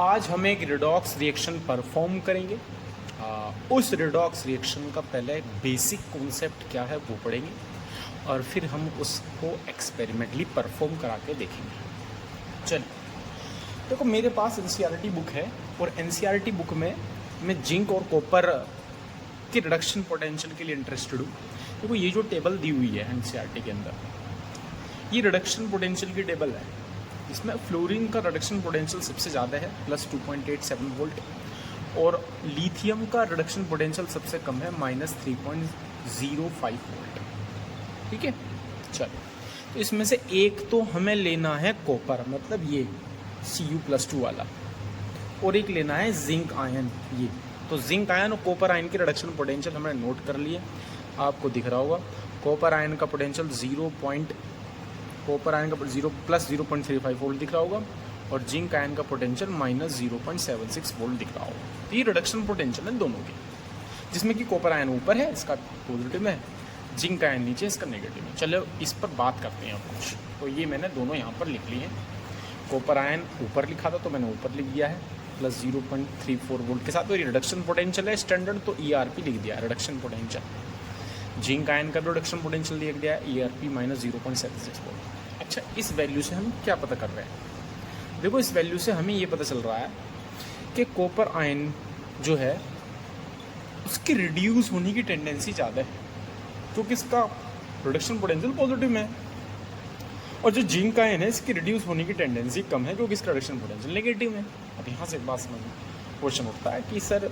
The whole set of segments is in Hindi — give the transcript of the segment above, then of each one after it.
आज हम एक रिडॉक्स रिएक्शन परफॉर्म करेंगे। उस रिडॉक्स रिएक्शन का पहले बेसिक कॉन्सेप्ट क्या है वो पढ़ेंगे और फिर हम उसको एक्सपेरिमेंटली परफॉर्म करा के देखेंगे। चलिए, देखो मेरे पास एनसीईआरटी बुक है और एनसीईआरटी बुक में मैं जिंक और कॉपर के रिडक्शन पोटेंशियल के लिए इंटरेस्टेड हूँ। देखो ये जो टेबल दी हुई है एनसीईआरटी के अंदर, ये रिडक्शन पोटेंशियल की टेबल है। इसमें फ्लोरीन का रिडक्शन पोटेंशियल सबसे ज़्यादा है +2.87 वोल्ट, और लिथियम का रिडक्शन पोटेंशियल सबसे कम है -3.05 वोल्ट। ठीक है, चलो तो इसमें से एक तो हमें लेना है कॉपर, मतलब ये Cu+2 वाला, और एक लेना है जिंक आयन। ये तो जिंक आयन और कॉपर आयन के रिडक्शन पोटेंशियल हमने नोट कर लिए, आपको दिख रहा होगा। कॉपर आयन का पोटेंशियल 0.35 वोल्ट दिख रहा होगा और जिंक आयन का पोटेंशियल -0.76 वोल्ट दिख रहा होगा। तो ये रिडक्शन पोटेंशियल है दोनों के, जिसमें कि कॉपर आयन ऊपर है, इसका पॉजिटिव है, जिंक आयन नीचे, इसका नेगेटिव है। चलो इस पर बात करते हैं अब कुछ। तो ये मैंने दोनों यहाँ पर लिख लिए हैं। कॉपर आयन ऊपर लिखा था तो मैंने ऊपर लिख दिया है +0.34 वोल्ट के साथ। तो ये रिडक्शन पोटेंशियल है स्टैंडर्ड, तो ERP लिख दिया है रिडक्शन पोटेंशियल। जिंक आयन का रिडक्शन पोटेंशियल दिया गया है ERP -0.76 वोल्ट। अच्छा, इस वैल्यू से हम क्या पता कर रहे हैं? देखो इस वैल्यू से हमें ये पता चल रहा है कि कॉपर आयन जो है उसकी रिड्यूस होने की टेंडेंसी ज़्यादा है, क्योंकि इसका रिडक्शन पोटेंशियल पॉजिटिव में है। और जो जिंक आयन है इसकी रिड्यूस होने की टेंडेंसी कम है, क्योंकि इसका रिडक्शन पोटेंशियल नेगेटिव है। अब यहाँ से एक बात समझ में क्वेश्चन उठता है कि सर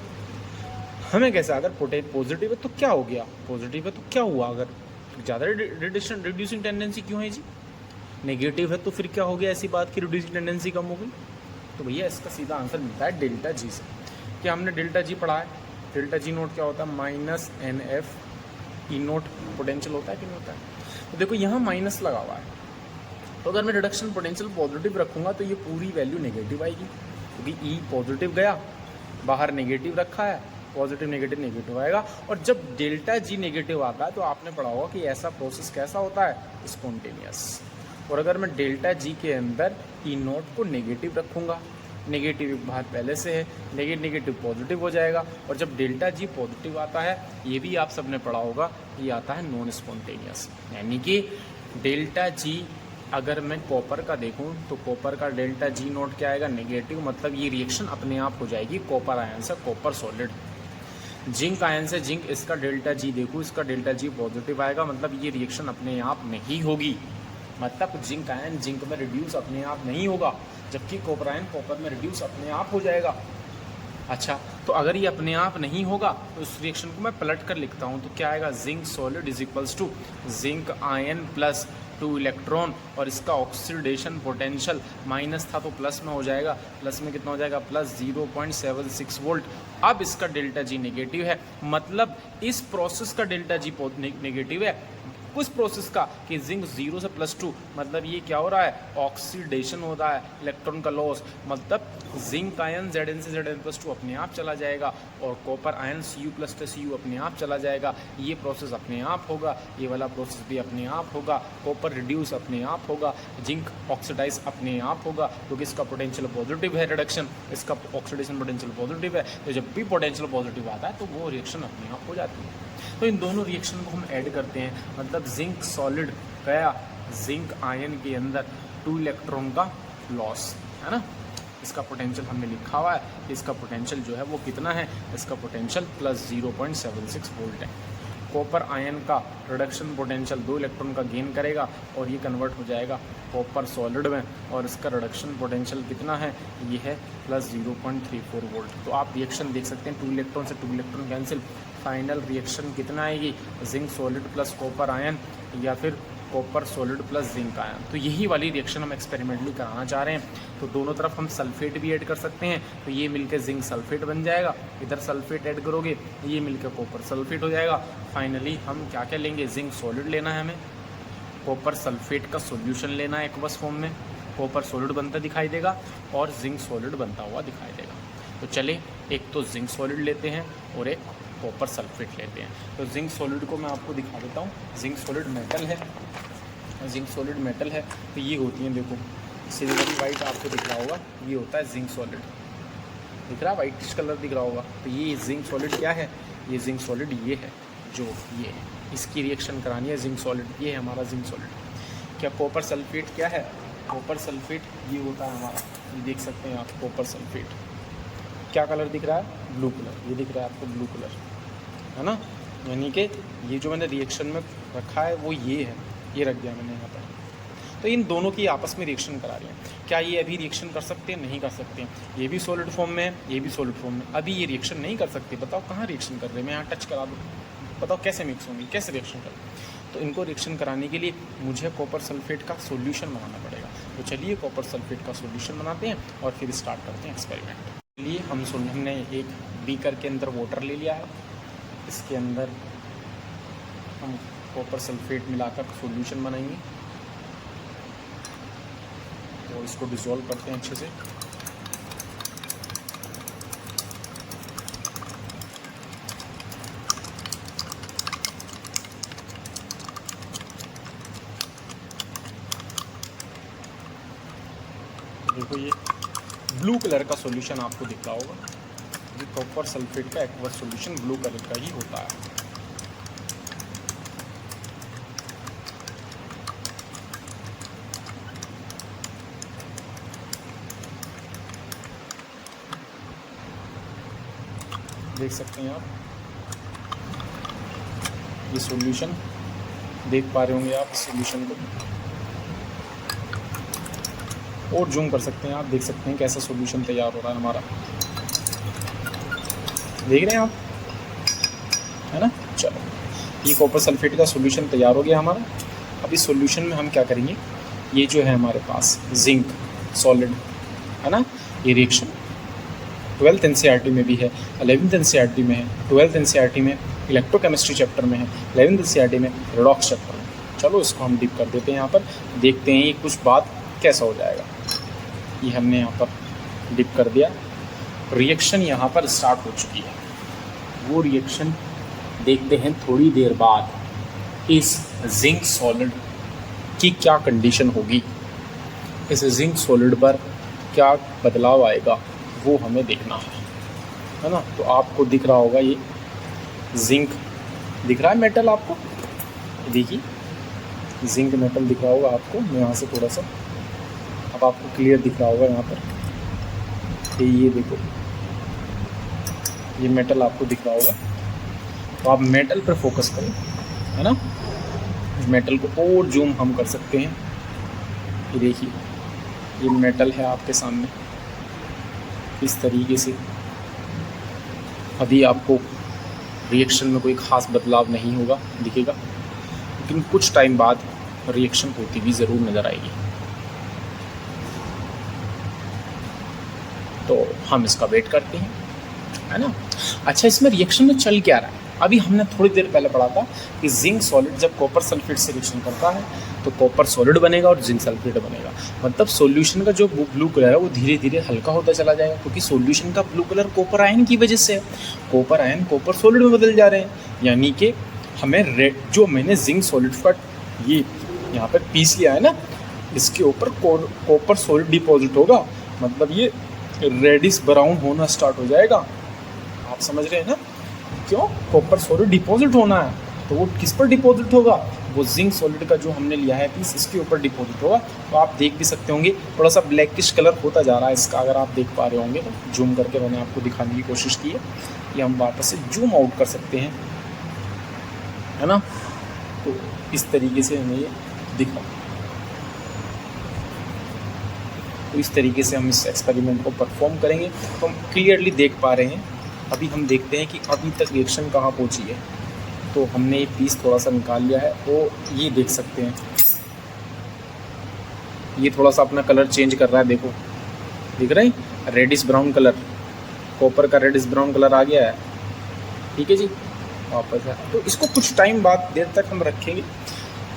हमें कैसा, अगर पॉजिटिव है तो क्या हो गया, पॉजिटिव है तो क्या हुआ, अगर ज़्यादा रिड्यूसिंग टेंडेंसी क्यों है जी? नेगेटिव है तो फिर क्या हो गया ऐसी बात की रिड्यूसिंग टेंडेंसी कम हो गई? तो भैया इसका सीधा आंसर मिलता है डेल्टा जी से। क्या हमने डेल्टा जी पढ़ा है? डेल्टा जी नोट क्या होता है? -NF ई नोट पोटेंशियल होता है कि नहीं होता है? तो देखो यहाँ माइनस लगा हुआ है, तो अगर मैं रिडक्शन पोटेंशियल पॉजिटिव रखूँगा तो ये पूरी वैल्यू नेगेटिव आएगी, क्योंकि ई पॉजिटिव गया, बाहर नेगेटिव रखा है, पॉजिटिव नेगेटिव आएगा। और जब डेल्टा जी नेगेटिव आता है तो आपने पढ़ा होगा कि ऐसा प्रोसेस कैसा होता है? स्पॉन्टेनियस। और अगर मैं डेल्टा जी के अंदर ई नोट को नेगेटिव रखूँगा, नेगेटिव बाहर पहले से है, नेगेटिव पॉजिटिव हो जाएगा। और जब डेल्टा जी पॉजिटिव आता है, ये भी आप सबने पढ़ा होगा, ये आता है नॉन स्पॉन्टेनियस। यानी कि डेल्टा जी अगर मैं कॉपर का देखूं तो कॉपर का डेल्टा जी नोट क्या आएगा? नेगेटिव, मतलब ये रिएक्शन अपने आप हो जाएगी कॉपर आयन से कॉपर सॉलिड। जिंक आयन से जिंक, इसका डेल्टा जी देखो, इसका डेल्टा जी पॉजिटिव आएगा, मतलब ये रिएक्शन अपने आप नहीं होगी, मतलब जिंक आयन जिंक में रिड्यूस अपने आप नहीं होगा, जबकि कॉपर आयन कॉपर में रिड्यूस अपने आप हो जाएगा। अच्छा, तो अगर ये अपने आप नहीं होगा तो इस रिएक्शन को मैं पलट कर लिखता हूँ, तो क्या आएगा? Zinc solid is equals to zinc ion plus 2 electron, और इसका ऑक्सीडेशन पोटेंशियल माइनस था तो प्लस में हो जाएगा, प्लस में कितना हो जाएगा? +0.76 वोल्ट। अब इसका डेल्टा जी नेगेटिव है, मतलब इस प्रोसेस का डेल्टा जी नेगेटिव है, उस प्रोसेस का कि जिंक 0 से +2, मतलब ये क्या हो रहा है? ऑक्सीडेशन हो रहा है, इलेक्ट्रॉन का लॉस, मतलब जिंक आयन Zn से Zn+2 अपने आप चला जाएगा, और कॉपर आयन Cu+ से Cu अपने आप चला जाएगा। ये प्रोसेस अपने आप होगा, ये वाला प्रोसेस भी अपने आप होगा, कॉपर रिड्यूस अपने आप होगा, जिंक ऑक्सीडाइज अपने आप होगा, क्योंकि इसका पोटेंशियल पॉजिटिव है रिडक्शन, इसका ऑक्सीडेशन पोटेंशियल पॉजिटिव है। तो जब भी पोटेंशियल पॉजिटिव आता है तो वो रिएक्शन अपने आप हो जाती है। तो इन दोनों रिएक्शन को हम ऐड करते हैं, मतलब जिंक सॉलिड गया, जिंक आयन के अंदर 2 इलेक्ट्रॉन का लॉस है ना। इसका पोटेंशियल हमने लिखा हुआ है, इसका पोटेंशियल जो है वो कितना है? इसका पोटेंशियल +0.76 वोल्ट है। कॉपर आयन का रिडक्शन पोटेंशियल 2 इलेक्ट्रॉन का गेन करेगा और ये कन्वर्ट हो जाएगा कॉपर सॉलिड में, और इसका रिडक्शन पोटेंशियल कितना है? ये है +0.34 वोल्ट। तो आप रिएक्शन देख सकते हैं, 2 इलेक्ट्रॉन से 2 इलेक्ट्रॉन कैंसिल, फाइनल रिएक्शन कितना आएगी? Zinc solid plus copper ion, या फिर copper solid plus zinc ion. तो यही वाली रिएक्शन हम एक्सपेरिमेंटली कराना चाह रहे हैं। तो दोनों तरफ हम सल्फेट भी ऐड कर सकते हैं, तो ये मिलकर जिंक सल्फेट बन जाएगा, इधर सल्फेट ऐड करोगे ये मिलकर कॉपर सल्फेट हो जाएगा। फाइनली हम क्या क्या लेंगे? जिंक सॉलिड लेना है हमें, कॉपर सल्फेट का सॉल्यूशन लेना है एक्वस फॉर्म में, कॉपर सॉलिड बनता दिखाई देगा और जिंक सॉलिड बनता हुआ दिखाई देगा। तो चले एक तो जिंक सॉलिड लेते हैं और एक कॉपर सल्फेट लेते हैं। तो जिंक सॉलिड को मैं आपको दिखा देता हूँ। जिंक सॉलिड मेटल है, जिंक सॉलिड मेटल है, तो ये होती हैं, देखो सिल्वरी वाइट आपको दिख रहा होगा, ये होता है जिंक सॉलिड। दिख रहा है, वाइटिश कलर दिख रहा होगा। तो ये जिंक सॉलिड क्या है, ये जिंक सॉलिड ये है, जो ये है, इसकी रिएक्शन करानी है जिंक सॉलिड, ये है हमारा जिंक सॉलिड। क्या कॉपर सल्फेट क्या है, कॉपर सल्फेट ये होता है हमारा, ये देख सकते हैं आप, कॉपर सल्फेट क्या कलर दिख रहा है, ब्लू कलर, ये दिख रहा है आपको ब्लू कलर, है ना। यानी कि ये जो मैंने रिएक्शन में रखा है वो ये है, ये रख दिया मैंने यहाँ पर। तो इन दोनों की आपस में रिएक्शन करा रही हैं। क्या ये अभी रिएक्शन कर सकते हैं, नहीं कर सकते हैं। ये भी सॉलिड फॉर्म में है, ये भी सॉलिड फॉर्म में, अभी ये रिएक्शन नहीं कर सकते। बताओ कहाँ रिएक्शन कर रहे हैं, मैं यहाँ टच करा दूँ, बताओ कैसे मिक्स होंगी, कैसे रिएक्शन करें। तो इनको रिएक्शन कराने के लिए मुझे कॉपर सल्फेट का सॉल्यूशन बनाना पड़ेगा। तो चलिए कॉपर सल्फेट का सॉल्यूशन बनाते हैं और फिर स्टार्ट करते हैं एक्सपेरिमेंट। चलिए हमने एक बीकर के अंदर वाटर ले लिया है, इसके अंदर हम कॉपर सल्फेट मिलाकर सॉल्यूशन बनाएंगे और इसको डिसॉल्व करते हैं अच्छे से। देखो ये ब्लू कलर का सॉल्यूशन आपको दिख रहा होगा, ये कॉपर सल्फेट का एक्वस सॉल्यूशन ब्लू कलर का ही होता है। देख सकते हैं आप ये सॉल्यूशन, देख पा रहे होंगे आप इस सॉल्यूशन को, और जूम कर सकते हैं आप, देख सकते हैं कैसा सॉल्यूशन तैयार हो रहा है हमारा, देख रहे हैं आप, है ना। चलो ये कॉपर सल्फेट का सॉल्यूशन तैयार हो गया हमारा। अब इस सॉल्यूशन में हम क्या करेंगे, ये जो है हमारे पास जिंक सॉलिड है ना, ये रिएक्शन 12th NCERT में भी है, 11th NCERT में है, 12th NCERT में इलेक्ट्रोकेमिस्ट्री चैप्टर में है, 11th NCERT में रेडॉक्स चैप्टर में। चलो इसको हम डिप कर देते हैं यहाँ पर, देखते हैं ये कुछ बात कैसा हो जाएगा। ये हमने यहाँ पर डिप कर दिया, रिएक्शन यहाँ पर स्टार्ट हो चुकी है। वो रिएक्शन देखते हैं थोड़ी देर बाद इस जिंक सॉलिड की क्या कंडीशन होगी, इस जिंक सॉलिड पर क्या बदलाव आएगा वो हमें देखना है ना। तो आपको दिख रहा होगा ये जिंक दिख रहा है, मेटल आपको देखिए, जिंक मेटल दिख रहा होगा आपको। मैं यहाँ से थोड़ा सा, अब आपको क्लियर दिख रहा होगा यहाँ पर, ये देखो ये मेटल आपको दिख रहा होगा। तो आप मेटल पर फोकस करें, है ना। मेटल को और जूम हम कर सकते हैं, ये देखिए ये मेटल है आपके सामने इस तरीके से। अभी आपको रिएक्शन में कोई ख़ास बदलाव नहीं होगा दिखेगा, लेकिन कुछ टाइम बाद रिएक्शन होती भी ज़रूर नज़र आएगी। तो हम इसका वेट करते हैं, है ना। अच्छा इसमें रिएक्शन में चल क्या रहा है, अभी हमने थोड़ी देर पहले पढ़ा था कि जिंक सॉलिड जब कॉपर सल्फेट से रिएक्शन करता है तो कॉपर सॉलिड बनेगा और जिंक सल्फेट बनेगा। मतलब सॉल्यूशन का जो ब्लू कलर है वो धीरे धीरे हल्का होता चला जाएगा, क्योंकि सॉल्यूशन का ब्लू कलर कॉपर आयन की वजह से है। कॉपर आयन कॉपर सॉलिड में बदल जा रहे हैं, यानी कि हमें रेड, जो मैंने जिंक सॉलिड का ये यहाँ पर पीस लिया है ना, इसके ऊपर कॉपर सॉलिड डिपॉजिट होगा, मतलब ये रेडिश ब्राउन होना स्टार्ट हो जाएगा। आप समझ रहे हैं ना, क्यों, कॉपर सॉलिड डिपॉजिट होना है। तो वो किस पर डिपॉजिट होगा, वो जिंक सॉलिड का जो हमने लिया है पीस, इसके ऊपर डिपॉजिट होगा। तो आप देख भी सकते होंगे थोड़ा सा ब्लैकिश कलर होता जा रहा है इसका, अगर आप देख पा रहे होंगे तो जूम करके मैंने आपको दिखाने की कोशिश की है। ये हम वापस से जूम आउट कर सकते हैं, है ना। तो इस तरीके से हमें ये दिख रहा है। तो इस तरीके से हम इस एक्सपेरिमेंट को परफॉर्म करेंगे तो हम क्लियरली देख पा रहे हैं। अभी हम देखते हैं कि अभी तक रिएक्शन कहाँ पहुँची है। तो हमने ये पीस थोड़ा सा निकाल लिया है, वो ये देख सकते हैं, ये थोड़ा सा अपना कलर चेंज कर रहा है, देखो दिख रहा है, रेडिश ब्राउन कलर, कॉपर का रेडिश ब्राउन कलर आ गया है। ठीक है जी, वापस है। तो इसको कुछ टाइम बाद देर तक हम रखेंगे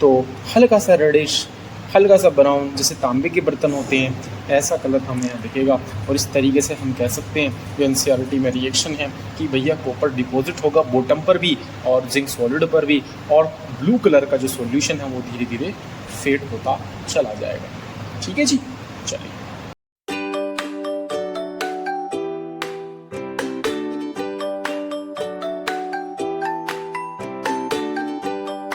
तो हल्का सा रेडिश, हल्का सा ब्राउन, जैसे तांबे के बर्तन होते हैं ऐसा कलर हमें यहाँ दिखेगा। और इस तरीके से हम कह सकते हैं जो NCERT में रिएक्शन है कि भैया कॉपर डिपॉजिट होगा बॉटम पर भी और जिंक सॉलिड पर भी, और ब्लू कलर का जो सॉल्यूशन है वो धीरे धीरे फेड होता चला जाएगा। ठीक है जी, चलिए।